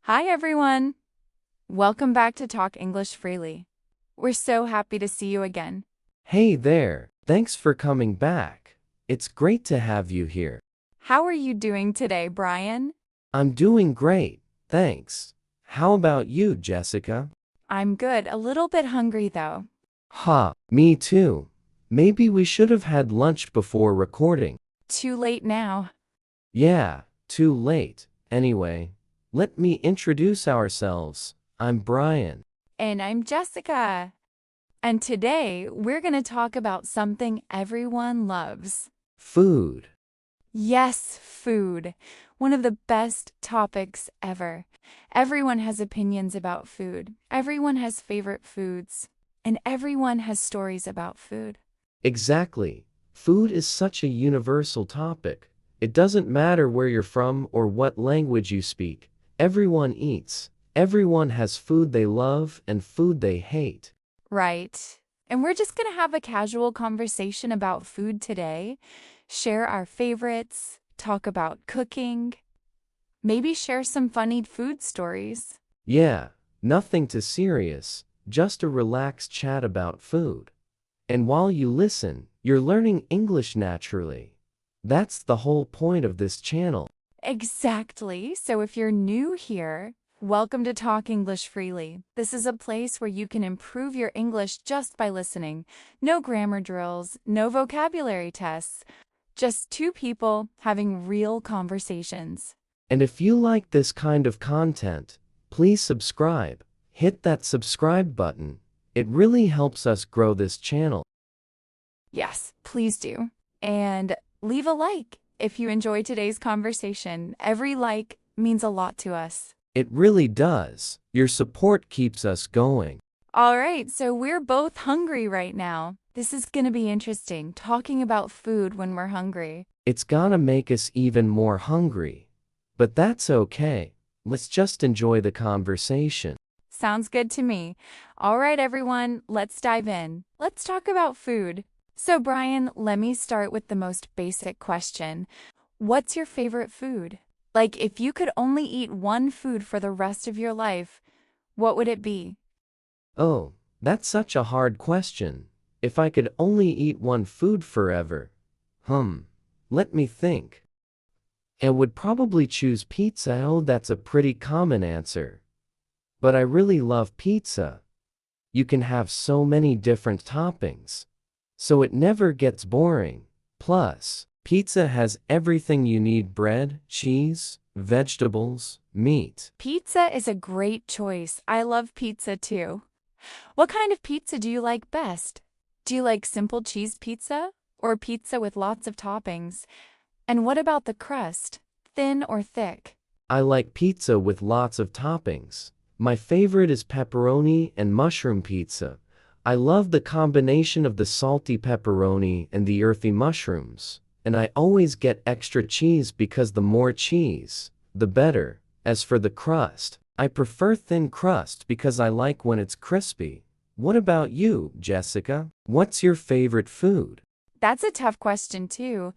Hi, everyone. Welcome back to Talk English Freely. We're so happy to see you again. Hey there, thanks for coming back. It's great to have you here. How are you doing today, Brian? I'm doing great, thanks. How about you, Jessica? I'm good, a little bit hungry though. Me too. Maybe we should have had lunch before recording. Too late now. Yeah, too late. Anyway, let me introduce ourselves. I'm Brian. And I'm Jessica. And today we're going to talk about something everyone loves. Food. Yes, food. One of the best topics ever. Everyone has opinions about food. Everyone has favorite foods. And everyone has stories about food. Exactly. Food is such a universal topic. It doesn't matter where you're from or what language you speak. Everyone eats. Everyone has food they love and food they hate. Right. And we're just going to have a casual conversation about food today, share our favorites, talk about cooking, maybe share some funny food stories. Yeah, nothing too serious, just a relaxed chat about food. And while you listen, you're learning English naturally. That's the whole point of this channel. Exactly. So if you're new here, welcome to Talk English Freely. This is a place where you can improve your English just by listening. No grammar drills, no vocabulary tests, just two people having real conversations. And if you like this kind of content, please subscribe. Hit that subscribe button. It really helps us grow this channel. Yes, please do. And leave a like if you enjoyed today's conversation. Every like means a lot to us. It really does. Your support keeps us going. All right, so we're both hungry right now. This is going to be interesting, talking about food when we're hungry. It's gonna make us even more hungry. But that's okay. Let's just enjoy the conversation. Sounds good to me. All right, everyone, let's dive in. Let's talk about food. So, Brian, let me start with the most basic question. What's your favorite food? Like, if you could only eat one food for the rest of your life, what would it be? Oh, that's such a hard question. If I could only eat one food forever. Let me think. I would probably choose pizza. Oh, that's a pretty common answer. But I really love pizza. You can have so many different toppings. So it never gets boring. Plus, pizza has everything you need: bread, cheese, vegetables, meat. Pizza is a great choice. I love pizza too. What kind of pizza do you like best? Do you like simple cheese pizza or pizza with lots of toppings? And what about the crust, thin or thick? I like pizza with lots of toppings. My favorite is pepperoni and mushroom pizza. I love the combination of the salty pepperoni and the earthy mushrooms. And I always get extra cheese because the more cheese, the better. As for the crust, I prefer thin crust because I like when it's crispy. What about you, Jessica? What's your favorite food? That's a tough question too.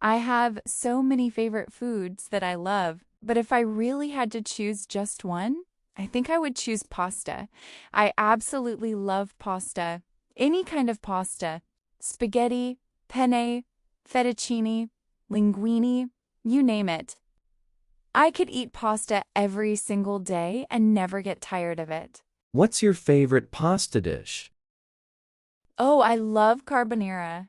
I have so many favorite foods that I love, but if I really had to choose just one, I think I would choose pasta. I absolutely love pasta. Any kind of pasta. Spaghetti, penne, fettuccine, linguine, you name it. I could eat pasta every single day and never get tired of it. What's your favorite pasta dish? Oh, I love carbonara.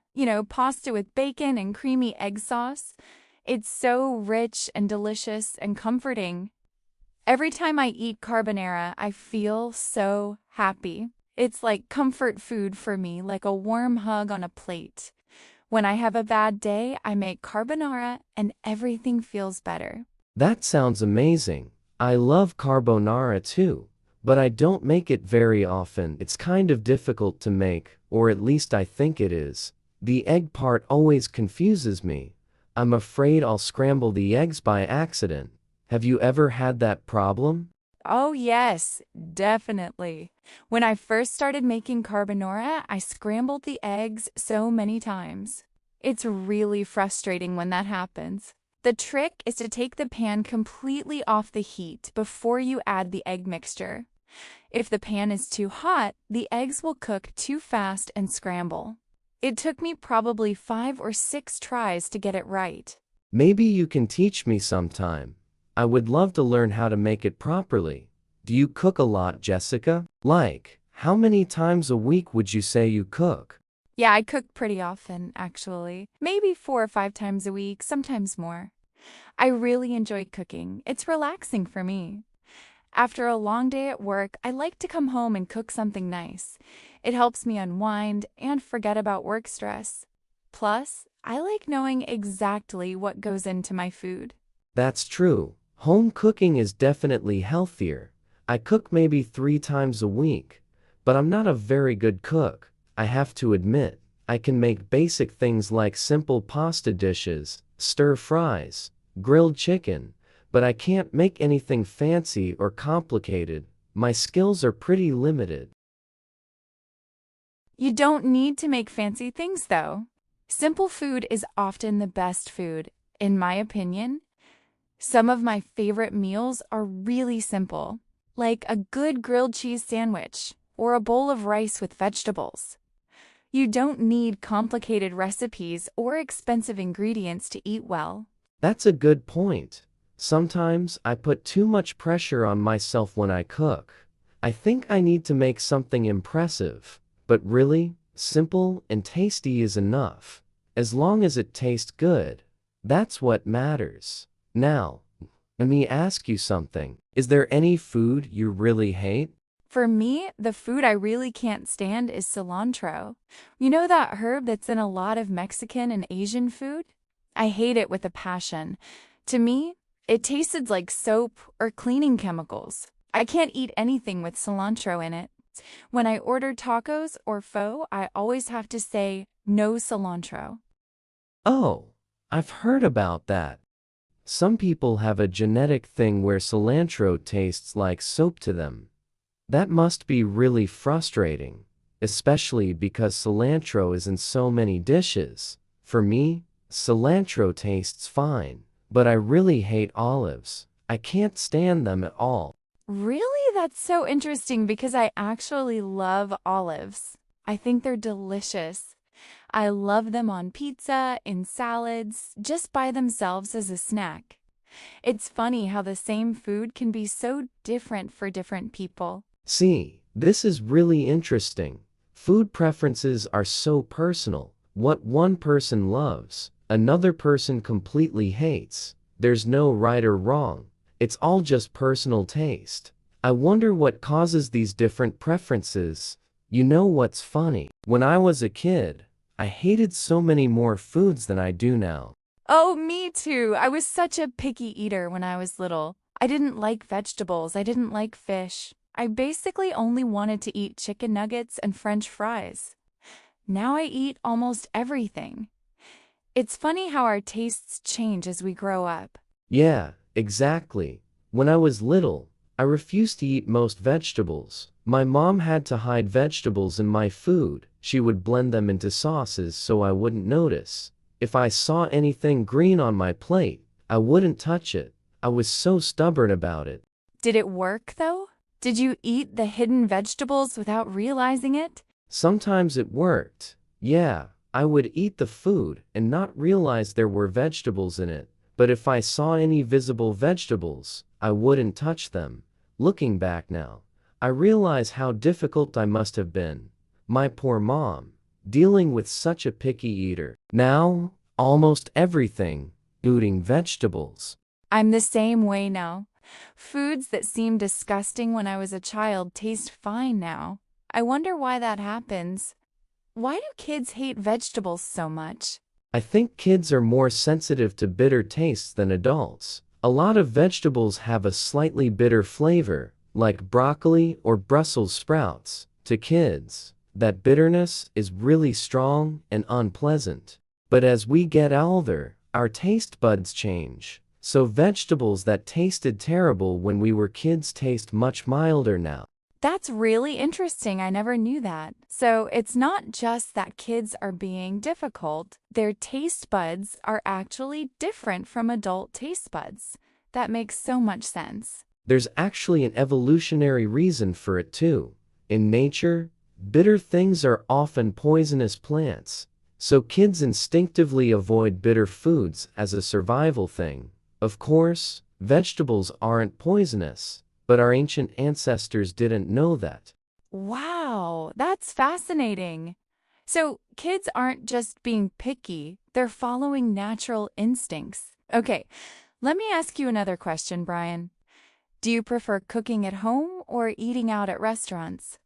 Pasta with bacon and creamy egg sauce. It's so rich and delicious and comforting. Every time I eat carbonara, I feel so happy. It's like comfort food for me, like a warm hug on a plate. When I have a bad day, I make carbonara and everything feels better. That sounds amazing. I love carbonara too, but I don't make it very often. It's kind of difficult to make, or at least I think it is. The egg part always confuses me. I'm afraid I'll scramble the eggs by accident. Have you ever had that problem? Oh, yes, definitely. When I first started making carbonara, I scrambled the eggs so many times. It's really frustrating when that happens. The trick is to take the pan completely off the heat before you add the egg mixture. If the pan is too hot, the eggs will cook too fast and scramble. It took me probably 5 or 6 tries to get it right. Maybe you can teach me sometime. I would love to learn how to make it properly. Do you cook a lot, Jessica? Like, how many times a week would you say you cook? Yeah, I cook pretty often, actually. Maybe 4 or 5 times a week, sometimes more. I really enjoy cooking. It's relaxing for me. After a long day at work, I like to come home and cook something nice. It helps me unwind and forget about work stress. Plus, I like knowing exactly what goes into my food. That's true. Home cooking is definitely healthier. I cook maybe 3 times a week, but I'm not a very good cook. I have to admit, I can make basic things like simple pasta dishes, stir fries, grilled chicken, but I can't make anything fancy or complicated. My skills are pretty limited. You don't need to make fancy things, though. Simple food is often the best food, in my opinion. Some of my favorite meals are really simple, like a good grilled cheese sandwich or a bowl of rice with vegetables. You don't need complicated recipes or expensive ingredients to eat well. That's a good point. Sometimes I put too much pressure on myself when I cook. I think I need to make something impressive, but really, simple and tasty is enough. As long as it tastes good, that's what matters. Now, let me ask you something. Is there any food you really hate? For me, the food I really can't stand is cilantro. You know that herb that's in a lot of Mexican and Asian food? I hate it with a passion. To me, it tasted like soap or cleaning chemicals. I can't eat anything with cilantro in it. When I order tacos or pho, I always have to say, no cilantro. Oh, I've heard about that. Some people have a genetic thing where cilantro tastes like soap to them. That must be really frustrating, especially because cilantro is in so many dishes. For me, cilantro tastes fine, but I really hate olives. I can't stand them at all. Really? That's so interesting because I actually love olives. I think they're delicious. I love them on pizza, in salads, just by themselves as a snack. It's funny how the same food can be so different for different people. See, this is really interesting. Food preferences are so personal. What one person loves, another person completely hates. There's no right or wrong. It's all just personal taste. I wonder what causes these different preferences. You know what's funny? When I was a kid, I hated so many more foods than I do now. Oh, me too. I was such a picky eater when I was little. I didn't like vegetables. I didn't like fish. I basically only wanted to eat chicken nuggets and French fries. Now I eat almost everything. It's funny how our tastes change as we grow up. Yeah, exactly. When I was little, I refused to eat most vegetables. My mom had to hide vegetables in my food. She would blend them into sauces so I wouldn't notice. If I saw anything green on my plate, I wouldn't touch it. I was so stubborn about it. Did it work, though? Did you eat the hidden vegetables without realizing it? Sometimes it worked. Yeah, I would eat the food and not realize there were vegetables in it. But if I saw any visible vegetables, I wouldn't touch them. Looking back now, I realize how difficult I must have been. My poor mom, dealing with such a picky eater. Now, almost everything, including vegetables. I'm the same way now. Foods that seemed disgusting when I was a child taste fine now. I wonder why that happens. Why do kids hate vegetables so much? I think kids are more sensitive to bitter tastes than adults. A lot of vegetables have a slightly bitter flavor, like broccoli or Brussels sprouts. To kids, that bitterness is really strong and unpleasant. But as we get older, our taste buds change. So vegetables that tasted terrible when we were kids taste much milder now. That's really interesting. I never knew that. So it's not just that kids are being difficult, their taste buds are actually different from adult taste buds. That makes so much sense. There's actually an evolutionary reason for it too. In nature, bitter things are often poisonous plants, so kids instinctively avoid bitter foods as a survival thing. Of course, vegetables aren't poisonous, but our ancient ancestors didn't know that. Wow, that's fascinating. So kids aren't just being picky, they're following natural instincts. Okay, let me ask you another question, Brian. Do you prefer cooking at home or eating out at restaurants?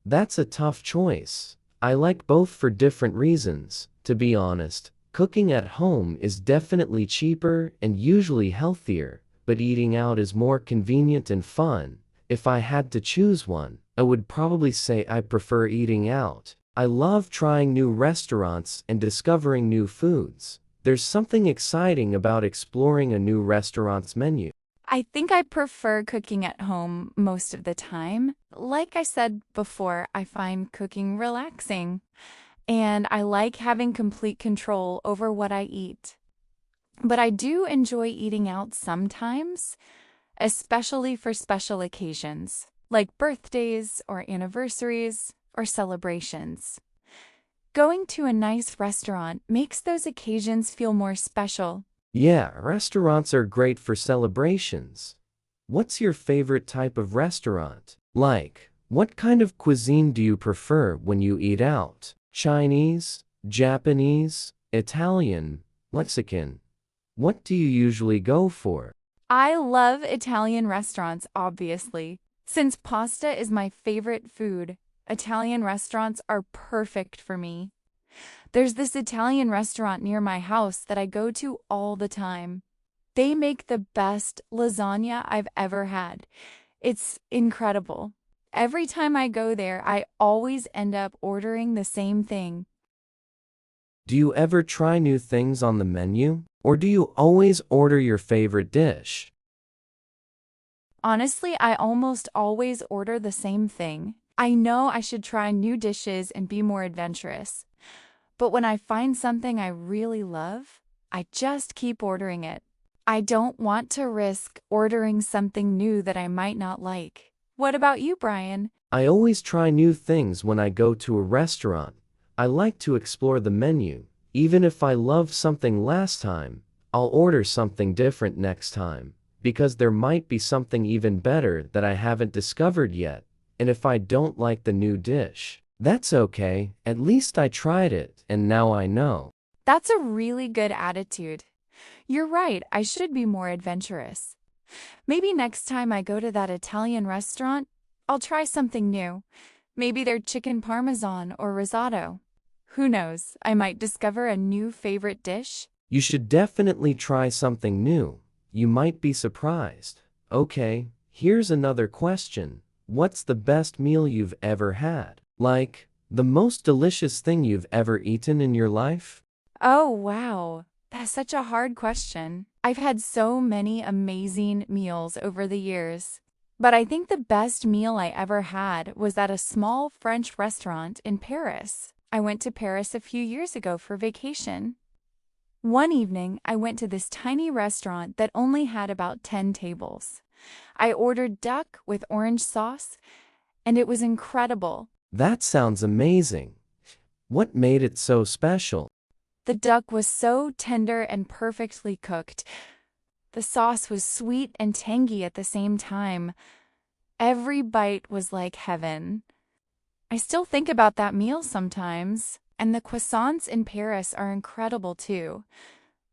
That's a tough choice. I like both for different reasons. To be honest, cooking at home is definitely cheaper and usually healthier, but eating out is more convenient and fun. If I had to choose one, I would probably say I prefer eating out. I love trying new restaurants and discovering new foods. There's something exciting about exploring a new restaurant's menu. I think I prefer cooking at home most of the time. Like I said before, I find cooking relaxing, and I like having complete control over what I eat. But I do enjoy eating out sometimes, especially for special occasions, like birthdays or anniversaries or celebrations. Going to a nice restaurant makes those occasions feel more special. Yeah, restaurants are great for celebrations. What's your favorite type of restaurant? Like, what kind of cuisine do you prefer when you eat out? Chinese, Japanese, Italian, Mexican? What do you usually go for? I love Italian restaurants, obviously. Since pasta is my favorite food, Italian restaurants are perfect for me. There's this Italian restaurant near my house that I go to all the time. They make the best lasagna I've ever had. It's incredible. Every time I go there, I always end up ordering the same thing. Do you ever try new things on the menu? Or do you always order your favorite dish? Honestly, I almost always order the same thing. I know I should try new dishes and be more adventurous. But when I find something I really love, I just keep ordering it. I don't want to risk ordering something new that I might not like. What about you, Brian? I always try new things when I go to a restaurant. I like to explore the menu. Even if I loved something last time, I'll order something different next time, because there might be something even better that I haven't discovered yet. And if I don't like the new dish, that's okay. At least I tried it, and now I know. That's a really good attitude. You're right, I should be more adventurous. Maybe next time I go to that Italian restaurant, I'll try something new. Maybe their chicken parmesan or risotto. Who knows, I might discover a new favorite dish. You should definitely try something new. You might be surprised. Okay, here's another question. What's the best meal you've ever had? Like, the most delicious thing you've ever eaten in your life? Oh, wow. That's such a hard question. I've had so many amazing meals over the years. But I think the best meal I ever had was at a small French restaurant in Paris. I went to Paris a few years ago for vacation. One evening, I went to this tiny restaurant that only had about 10 tables. I ordered duck with orange sauce, and it was incredible. That sounds amazing. What made it so special? The duck was so tender and perfectly cooked. The sauce was sweet and tangy at the same time. Every bite was like heaven. I still think about that meal sometimes, and the croissants in Paris are incredible too.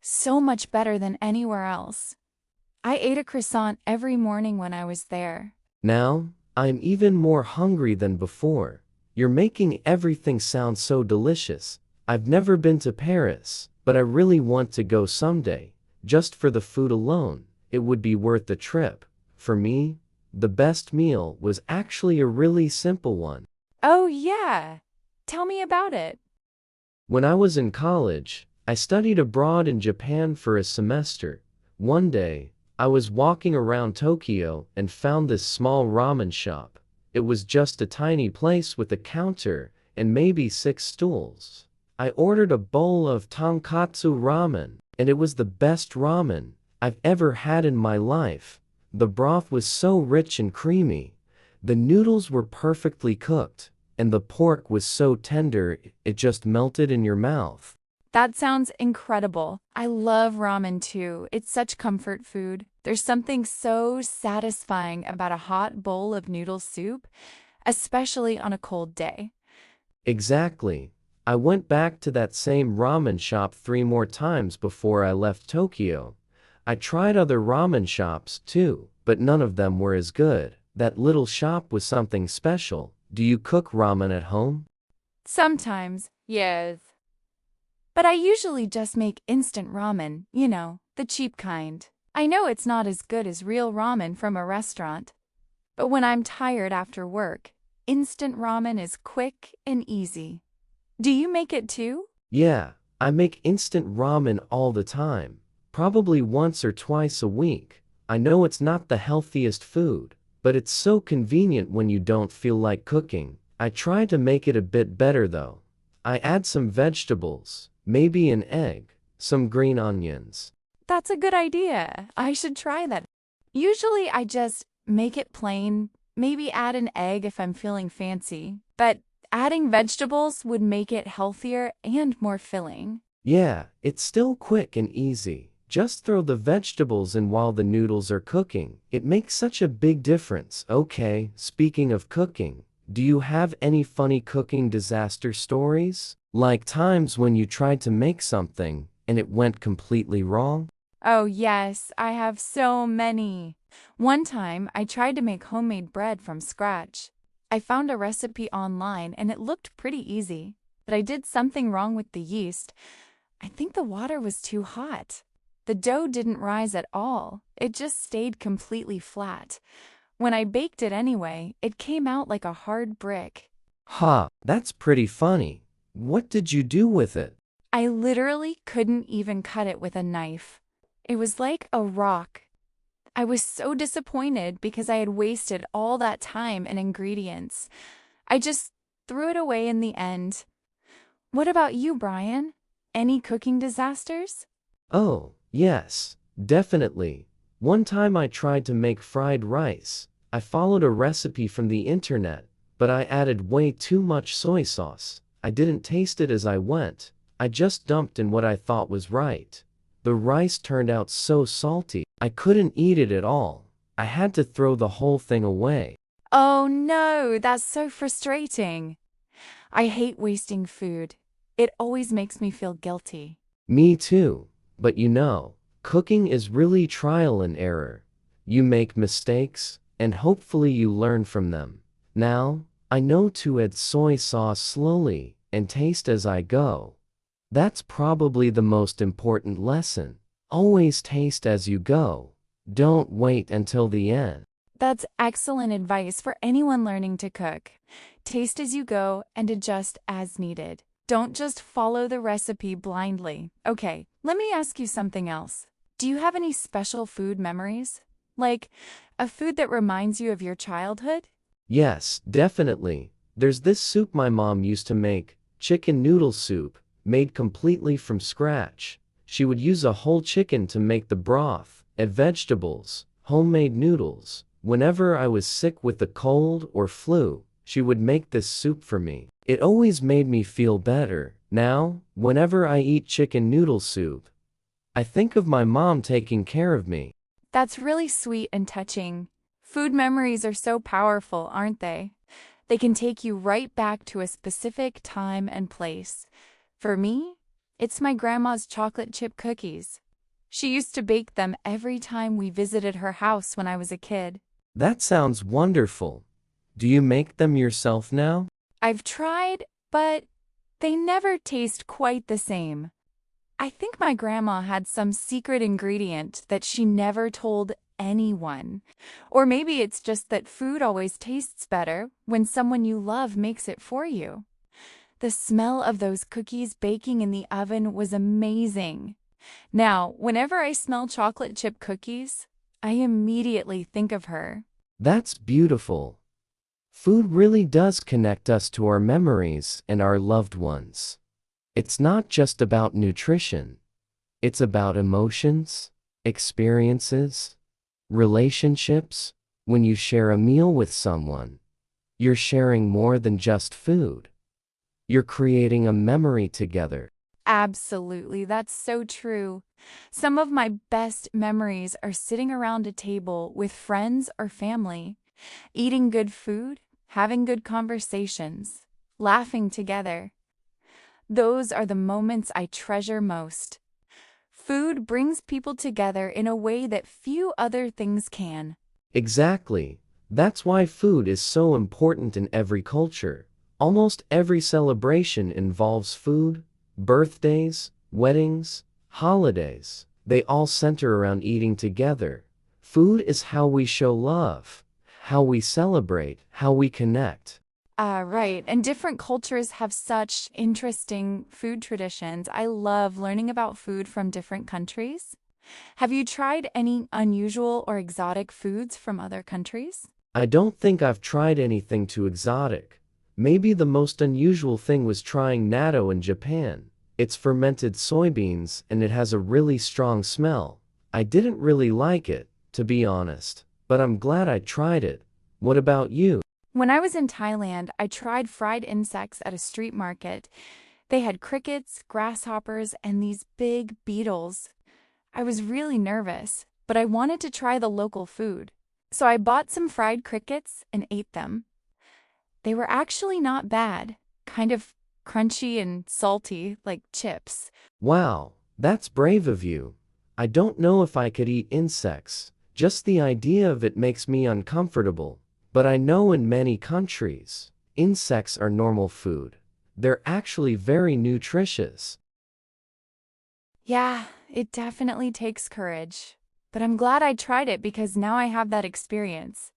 So much better than anywhere else. I ate a croissant every morning when I was there. Now, I'm even more hungry than before. You're making everything sound so delicious. I've never been to Paris, but I really want to go someday. Just for the food alone, it would be worth the trip. For me, the best meal was actually a really simple one. Oh, yeah. Tell me about it. When I was in college, I studied abroad in Japan for a semester. One day, I was walking around Tokyo and found this small ramen shop. It was just a tiny place with a counter and maybe 6 stools. I ordered a bowl of tonkatsu ramen, and it was the best ramen I've ever had in my life. The broth was so rich and creamy. The noodles were perfectly cooked, and the pork was so tender it just melted in your mouth. That sounds incredible. I love ramen too. It's such comfort food. There's something so satisfying about a hot bowl of noodle soup, especially on a cold day. Exactly. I went back to that same ramen shop 3 more times before I left Tokyo. I tried other ramen shops too, but none of them were as good. That little shop was something special. Do you cook ramen at home? Sometimes, yes. But I usually just make instant ramen, the cheap kind. I know it's not as good as real ramen from a restaurant, but when I'm tired after work, instant ramen is quick and easy. Do you make it too? Yeah, I make instant ramen all the time, probably once or twice a week. I know it's not the healthiest food, but it's so convenient when you don't feel like cooking. I try to make it a bit better though. I add some vegetables, maybe an egg, some green onions. That's a good idea. I should try that. Usually I just make it plain, maybe add an egg if I'm feeling fancy, but adding vegetables would make it healthier and more filling. Yeah, it's still quick and easy. Just throw the vegetables in while the noodles are cooking. It makes such a big difference. Okay, speaking of cooking, do you have any funny cooking disaster stories? Like times when you tried to make something and it went completely wrong? Oh, yes, I have so many. One time, I tried to make homemade bread from scratch. I found a recipe online and it looked pretty easy, but I did something wrong with the yeast. I think the water was too hot. The dough didn't rise at all. It just stayed completely flat. When I baked it anyway, it came out like a hard brick. Ha, that's pretty funny. What did you do with it? I literally couldn't even cut it with a knife. It was like a rock. I was so disappointed because I had wasted all that time and ingredients. I just threw it away in the end. What about you, Brian? Any cooking disasters? Oh, yes, definitely. One time I tried to make fried rice. I followed a recipe from the internet, but I added way too much soy sauce. I didn't taste it as I went. I just dumped in what I thought was right. The rice turned out so salty, I couldn't eat it at all. I had to throw the whole thing away. Oh no, that's so frustrating. I hate wasting food. It always makes me feel guilty. Me too. But cooking is really trial and error. You make mistakes, and hopefully you learn from them. Now, I know to add soy sauce slowly and taste as I go. That's probably the most important lesson. Always taste as you go. Don't wait until the end. That's excellent advice for anyone learning to cook. Taste as you go and adjust as needed. Don't just follow the recipe blindly. Okay, let me ask you something else. Do you have any special food memories? Like a food that reminds you of your childhood? Yes, definitely. There's this soup my mom used to make, chicken noodle soup, made completely from scratch. She would use a whole chicken to make the broth, add vegetables, homemade noodles. Whenever I was sick with a cold or flu, she would make this soup for me. It always made me feel better. Now, whenever I eat chicken noodle soup, I think of my mom taking care of me. That's really sweet and touching. Food memories are so powerful, aren't they? They can take you right back to a specific time and place. For me, it's my grandma's chocolate chip cookies. She used to bake them every time we visited her house when I was a kid. That sounds wonderful. Do you make them yourself now? I've tried, but they never taste quite the same. I think my grandma had some secret ingredient that she never told anyone. Or maybe it's just that food always tastes better when someone you love makes it for you. The smell of those cookies baking in the oven was amazing. Now, whenever I smell chocolate chip cookies, I immediately think of her. That's beautiful. Food really does connect us to our memories and our loved ones. It's not just about nutrition. It's about emotions, experiences, relationships. When you share a meal with someone, you're sharing more than just food. You're creating a memory together. Absolutely, that's so true. Some of my best memories are sitting around a table with friends or family, eating good food, having good conversations, laughing together. Those are the moments I treasure most. Food brings people together in a way that few other things can. Exactly. That's why food is so important in every culture. Almost every celebration involves food. Birthdays, weddings, holidays. They all center around eating together. Food is how we show love, how we celebrate, how we connect. Right. And different cultures have such interesting food traditions. I love learning about food from different countries. Have you tried any unusual or exotic foods from other countries? I don't think I've tried anything too exotic. Maybe the most unusual thing was trying natto in Japan. It's fermented soybeans and it has a really strong smell. I didn't really like it, to be honest, but I'm glad I tried it. What about you? When I was in Thailand, I tried fried insects at a street market. They had crickets, grasshoppers, and these big beetles. I was really nervous, but I wanted to try the local food. So I bought some fried crickets and ate them. They were actually not bad, kind of crunchy and salty, like chips. Wow, that's brave of you. I don't know if I could eat insects. Just the idea of it makes me uncomfortable. But I know in many countries, insects are normal food. They're actually very nutritious. Yeah, it definitely takes courage. But I'm glad I tried it because now I have that experience.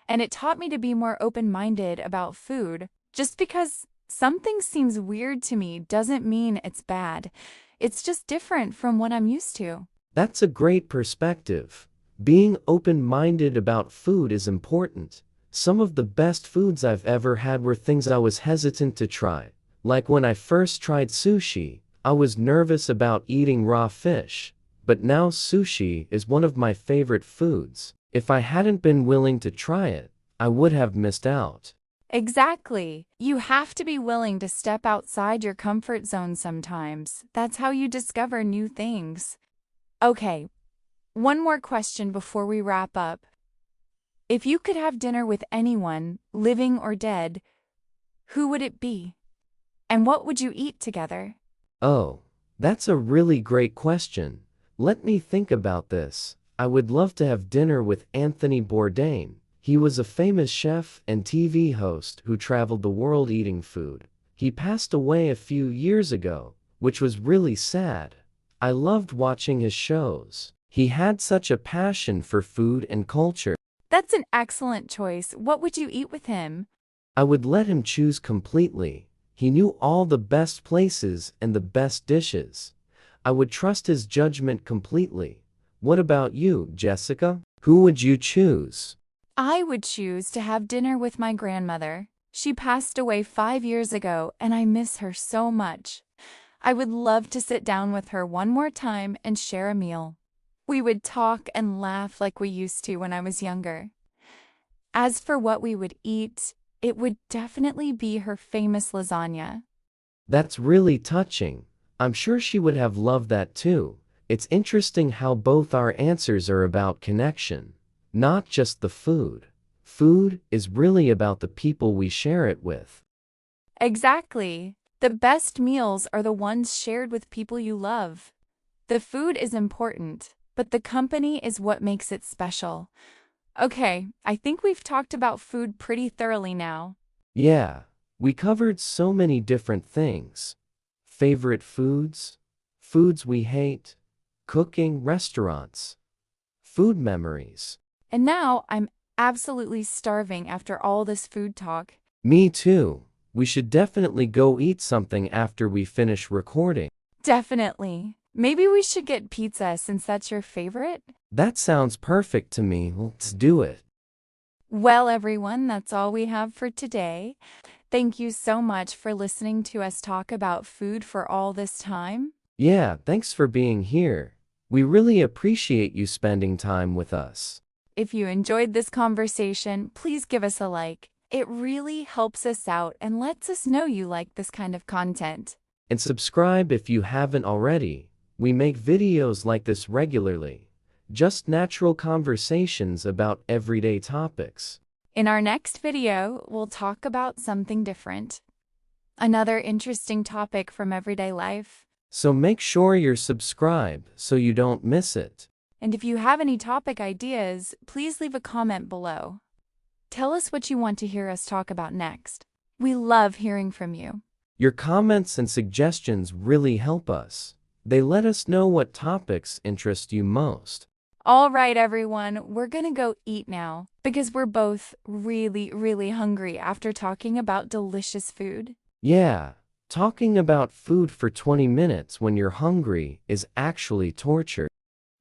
And it taught me to be more open-minded about food. Just because something seems weird to me doesn't mean it's bad. It's just different from what I'm used to. That's a great perspective. Being open-minded about food is important. Some of the best foods I've ever had were things I was hesitant to try. Like when I first tried sushi, I was nervous about eating raw fish. But now sushi is one of my favorite foods. If I hadn't been willing to try it, I would have missed out. Exactly. You have to be willing to step outside your comfort zone sometimes. That's how you discover new things. Okay, one more question before we wrap up. If you could have dinner with anyone, living or dead, who would it be? And what would you eat together? Oh, that's a really great question. Let me think about this. I would love to have dinner with Anthony Bourdain. He was a famous chef and TV host who traveled the world eating food. He passed away a few years ago, which was really sad. I loved watching his shows. He had such a passion for food and culture. That's an excellent choice. What would you eat with him? I would let him choose completely. He knew all the best places and the best dishes. I would trust his judgment completely. What about you, Jessica? Who would you choose? I would choose to have dinner with my grandmother. She passed away 5 years ago, and I miss her so much. I would love to sit down with her one more time and share a meal. We would talk and laugh like we used to when I was younger. As for what we would eat, it would definitely be her famous lasagna. That's really touching. I'm sure she would have loved that too. It's interesting how both our answers are about connection, not just the food. Food is really about the people we share it with. Exactly. The best meals are the ones shared with people you love. The food is important, but the company is what makes it special. Okay, I think we've talked about food pretty thoroughly now. Yeah, we covered so many different things. Favorite foods, foods we hate, cooking, restaurants, food memories. And now I'm absolutely starving after all this food talk. Me too. We should definitely go eat something after we finish recording. Definitely. Maybe we should get pizza since that's your favorite? That sounds perfect to me. Let's do it. Well, everyone, that's all we have for today. Thank you so much for listening to us talk about food for all this time. Yeah, thanks for being here. We really appreciate you spending time with us. If you enjoyed this conversation, please give us a like. It really helps us out and lets us know you like this kind of content. And subscribe if you haven't already. We make videos like this regularly. Just natural conversations about everyday topics. In our next video, we'll talk about something different. Another interesting topic from everyday life. So make sure you're subscribed so you don't miss it. And if you have any topic ideas, please leave a comment below. Tell us what you want to hear us talk about next. We love hearing from you. Your comments and suggestions really help us. They let us know what topics interest you most. All right, everyone, we're gonna go eat now because we're both really hungry after talking about delicious food. Yeah, talking about food for 20 minutes when you're hungry is actually torture.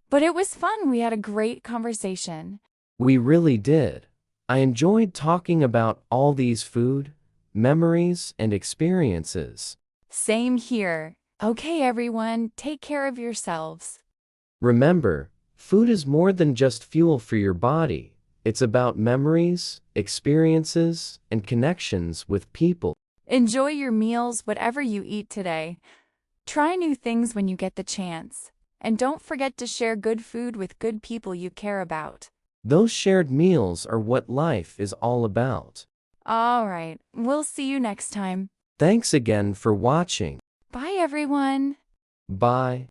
But it was fun. We had a great conversation. We really did. I enjoyed talking about all these food, memories, and experiences. Same here. Okay, everyone, take care of yourselves. Remember, food is more than just fuel for your body. It's about memories, experiences, and connections with people. Enjoy your meals, whatever you eat today. Try new things when you get the chance. And don't forget to share good food with good people you care about. Those shared meals are what life is all about. All right, we'll see you next time. Thanks again for watching. Bye, everyone. Bye.